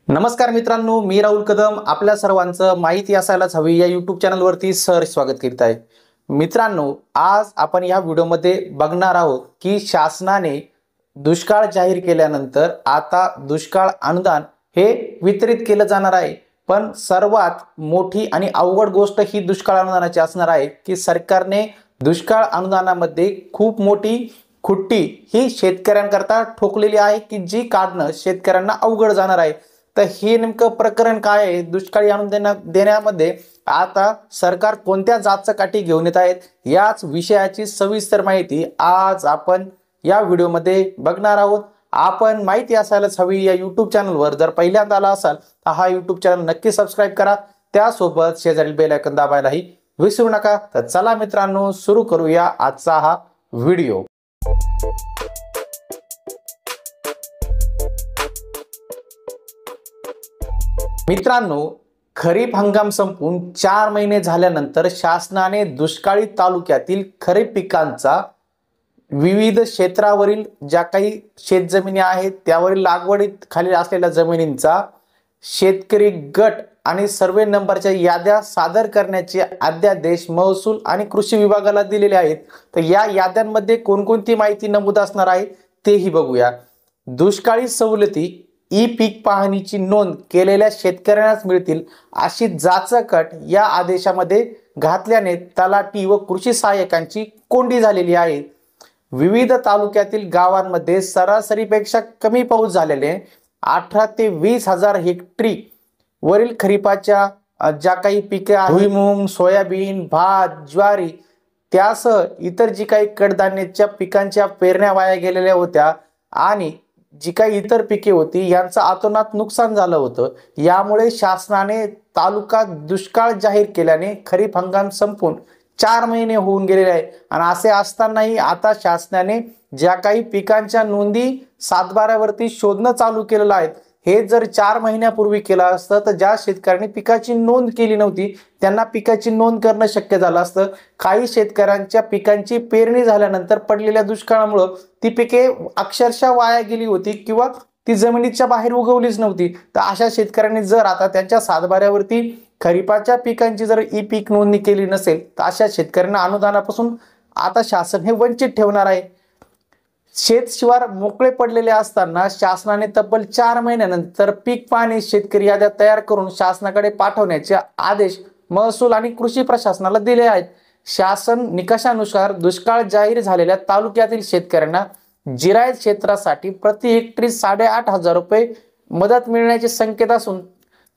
नमस्कार मित्रांनो, मी राहुल कदम आपल्या सर्वांचं माहिती असायलाच हवी या यूट्यूब चॅनलवरती स्वागत करीत आहे। मित्रांनो, आज आपण या व्हिडिओमध्ये बघणार आहोत की शासनाने दुष्काळ जाहीर केल्यानंतर आता दुष्काळ अनुदान हे वितरित केलं जाणार आहे। पण सर्वात मोठी आणि अवघड गोष्ट ही दुष्काळ अनुदानाची असणार आहे की सरकारने दुष्काळ अनुदानामध्ये खूप मोठी खुट्टी ही शेतकऱ्यांकरता ठोकलेली आहे की जी काढणं शेतकऱ्यांना अवघड जाणार आहे। तर हे नेमकं प्रकरण काय आहे, दुष्काळी अनुदान देण्यामध्ये आता सरकार कोणत्या जातचं काठी घेऊन येत आहेत, याच विषयाची सविस्तर माहिती आज आपण या व्हिडिओमध्ये बघणार आहोत। आपण माहिती असायलाच हवी या यूट्यूब चॅनलवर जर पहिल्यांदा आला असाल तर हा यूट्यूब चॅनल नक्की सबस्क्राईब करा, त्यासोबत शेजारील बेल आयकॉन दाबायलाही विसरू नका। तर चला मित्रांनो, सुरू करूया आजचा हा व्हिडिओ। मित्रांनो, खरीप हंगाम संपून 4 महिने झाल्यानंतर शासनाने दुष्काळी तालुक्यातील खरीप पिकांचा विविध क्षेत्रावरील ज्या काही शेतजमिनी आहेत त्यावरील लागवडीत खाली असलेल्या जमिनींचा शेतकरी गट आणि सर्वे नंबरच्या याद्या सादर करण्याचे अध्यादेश महसूल आणि कृषी विभागाला दिलेले आहेत। तर या याद्यांमध्ये कोणकोणती माहिती नमूद असणार आहे तेही बघूया। दुष्काळी सवलती ई पीक पाहणीची नोंद केलेल्या शेतकऱ्यांनाच मिळतील अशी जाचकट या आदेशामध्ये घातल्याने तलाठी व कृषी सहाय्यकांची कोंडी झालेली आहे। विविध तालुक्यातील गावांमध्ये सरासरीपेक्षा कमी पाऊस झालेले 18 ते 20 हजार हेक्टरी वरील खरीपाच्या ज्या काही पिके भुईमूग, सोयाबीन, भात, ज्वारी त्यासह इतर जी काही कडधान्याच्या पिकांच्या पेरण्या वाया गेलेल्या होत्या आणि जी काही इतर पिके होती यांचं अतोनात नुकसान झालं होतं। यामुळे शासनाने तालुका दुष्काळ जाहीर केल्याने खरीप हंगाम संपून 4 महिने होऊन गेलेले आहे आणि असे असतानाही आता शासनाने ज्या काही पिकांच्या नोंदी 7/12 शोधणं चालू केलेलं आहे, हे जर 4 महिन्यापूर्वी केलं असतं तर ज्या शेतकऱ्यांनी पिकाची नोंद केली नव्हती त्यांना पिकाची नोंद करणं शक्य झालं असतं। काही शेतकऱ्यांच्या पिकांची पेरणी झाल्यानंतर पडलेल्या दुष्काळामुळे ती पिके अक्षरशः वाया गेली होती किंवा ती जमिनीच्या बाहेर उगवलीच नव्हती। तर अशा शेतकऱ्यांनी जर आता त्यांच्या 7/12 खरीपाच्या पिकांची जर ई पीक नोंदणी केली नसेल तर अशा शेतकऱ्यांना अनुदानापासून आता शासन हे वंचित ठेवणार आहे। शेत शिवार मोकळे पडलेले असताना शासनाने तब्बल 4 महिन्यानंतर पीक पाहणी शेतकरी याद्या तयार करून शासनाकडे पाठवण्याचे आदेश महसूल आणि कृषी प्रशासनाला दिले आहेत। शासन निकषानुसार दुष्काळ जाहीर झालेल्या तालुक्यातील शेतकऱ्यांना जिरायत क्षेत्रासाठी प्रति हेक्टरी 8,500 रुपये मदत मिळण्याचे संकेत असून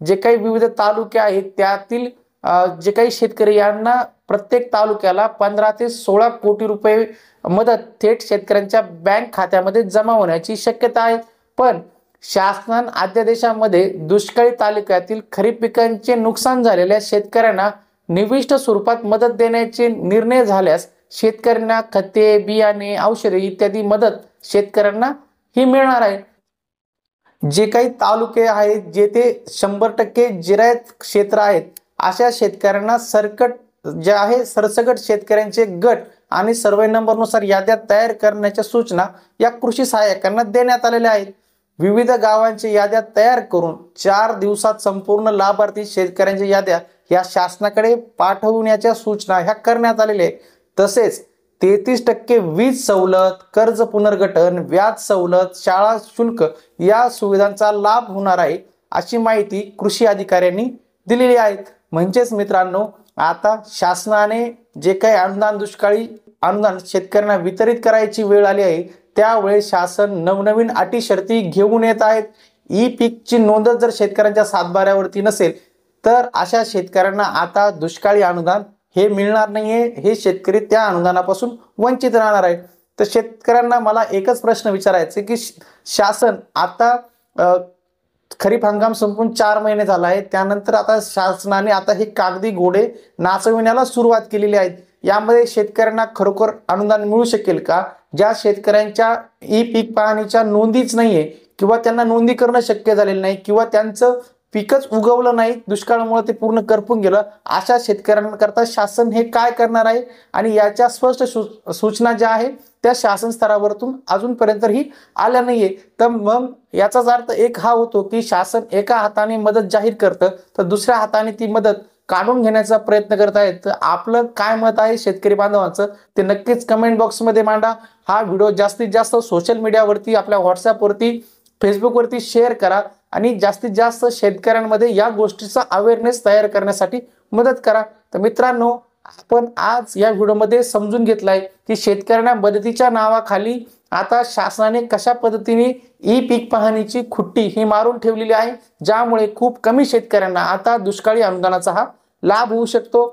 जे काही विविध तालुके आहेत त्यातील जे काही शेतकरी यांना प्रत्येक तालुक्याला 15 ते 16 कोटी रुपये मदत थेट शेतकऱ्यांच्या बँक खात्यामध्ये जमा होण्याची शक्यता आहे। पण शासन अध्यादेशामध्ये दुष्काळी तालुक्यातील खरीप पिकांचे नुकसान झालेल्या शेतकऱ्यांना निविष्ट स्वरूपात मदत देण्याचे निर्णय झाल्यास शेतकऱ्यांना खते, बियाणे, औषधे इत्यादी मदत शेतकऱ्यांना ही मिळणार आहे। जे काही तालुके आहेत जेथे 100% जिरायत क्षेत्र आहेत अशा शेतकऱ्यांना सरसकट शेतकऱ्यांचे गट आणि सर्वे नंबरनुसार याद्या तयार करण्याच्या सूचना या कृषी सहाय्यकांना देण्यात आलेल्या आहेत। विविध गावांच्या याद्या तयार करून 4 दिवसात संपूर्ण लाभार्थी शेतकऱ्यांच्या याद्या या शासनाकडे पाठवण्याच्या सूचना ह्या करण्यात आलेल्या आहेत। तसेच 33% वीज सवलत, कर्ज पुनर्गठन, व्याज सवलत, शाळा शुल्क या सुविधांचा लाभ होणार आहे अशी माहिती कृषी अधिकाऱ्यांनी दिलेली आहे। म्हणजेच मित्रांनो, आता शासनाने जे काही दुष्काळी अनुदान शेतकऱ्यांना वितरित करायची वेळ आली आहे त्यावेळेस शासन नवनवीन अटी शर्ती घेऊन येत आहेत। ई पीकची नोंदच जर शेतकऱ्यांच्या 7/12 नसेल तर अशा शेतकऱ्यांना आता दुष्काळी अनुदान हे मिळणार नाहीये, हे शेतकरी त्या अनुदानापासून वंचित राहणार आहे। तर शेतकऱ्यांना मला एकच प्रश्न विचारायचा की शासन आता खरीप हंगाम संपून 4 महिने झाला आहे, त्यानंतर आता शासनाने आता हे कागदी घोडे नाचविण्याला सुरुवात केलेली आहे। यामध्ये शेतकऱ्यांना खरोखर अनुदान मिळू शकेल का? ज्या शेतकऱ्यांच्या ई पीक पाहणीच्या नोंदीच नाहीये किंवा त्यांना नोंदी करणं शक्य झालेलं नाही किंवा त्यांचं पिकच उगवलं नाही, दुष्काळामुळे ते पूर्ण करपून गेलं, अशा शेतकऱ्यांकरता शासन हे काय करणार आहे आणि याच्या स्पष्ट सूचना ज्या आहे त्या शासन स्तरावरतून अजूनपर्यंतही आल्या नाहीये. तर मग याचाच अर्थ एक हा होतो की शासन एका हाताने मदत जाहीर करतं तर दुसऱ्या हाताने ती मदत काढून घेण्याचा प्रयत्न करत आहेत. तर आपलं काय मत आहे शेतकरी बांधवांचं ते नक्कीच कमेंट बॉक्समध्ये मांडा. हा व्हिडिओ जास्तीत जास्त सोशल मीडियावरती, आपल्या व्हॉट्सअपवरती, फेसबुकवरती शेअर करा आणि जास्तीत जास्त शेतकऱ्यांमध्ये या गोष्टीचा अवेअरनेस तयार करण्यासाठी मदत करा. तर मित्रांनो, आपण आज या व्हिडिओमध्ये समजून घेतलाय की शेतकऱ्यांना मदतीच्या नावाखाली आता शासनाने कशा पद्धतीने ई पीक पाहणीची खुट्टी ही मारून ठेवलेली आहे, ज्यामुळे खूप कमी शेतकऱ्यांना आता दुष्काळी अनुदानाचा हा लाभ होऊ शकतो.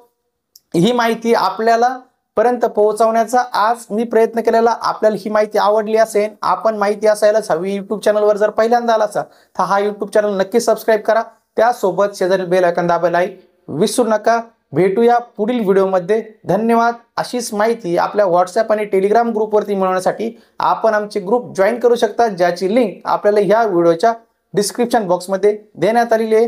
ही माहिती आपल्याला पर्यंत पोहोचवण्याचा आज मी प्रयत्न केलेला. आपल्याला ही माहिती आवडली असेल, आपण माहिती असायलाच हवी यूट्यूब चॅनलवर जर पहिल्यांदा आला असाल तर हा यूट्यूब चॅनल नक्की सबस्क्राईब करा. त्यासोबत शेजारी बेल आयकॉन दाबायला विसरू नका. भेटूया पुढील व्हिडिओमध्ये. धन्यवाद. अशीच माहिती आपल्या व्हॉट्सअप आणि टेलिग्राम ग्रुपवरती मिळवण्यासाठी आपण आमचे ग्रुप जॉईन करू शकता, ज्याची लिंक आपल्याला ह्या व्हिडिओच्या डिस्क्रिप्शन बॉक्समध्ये देण्यात आलेली आहे.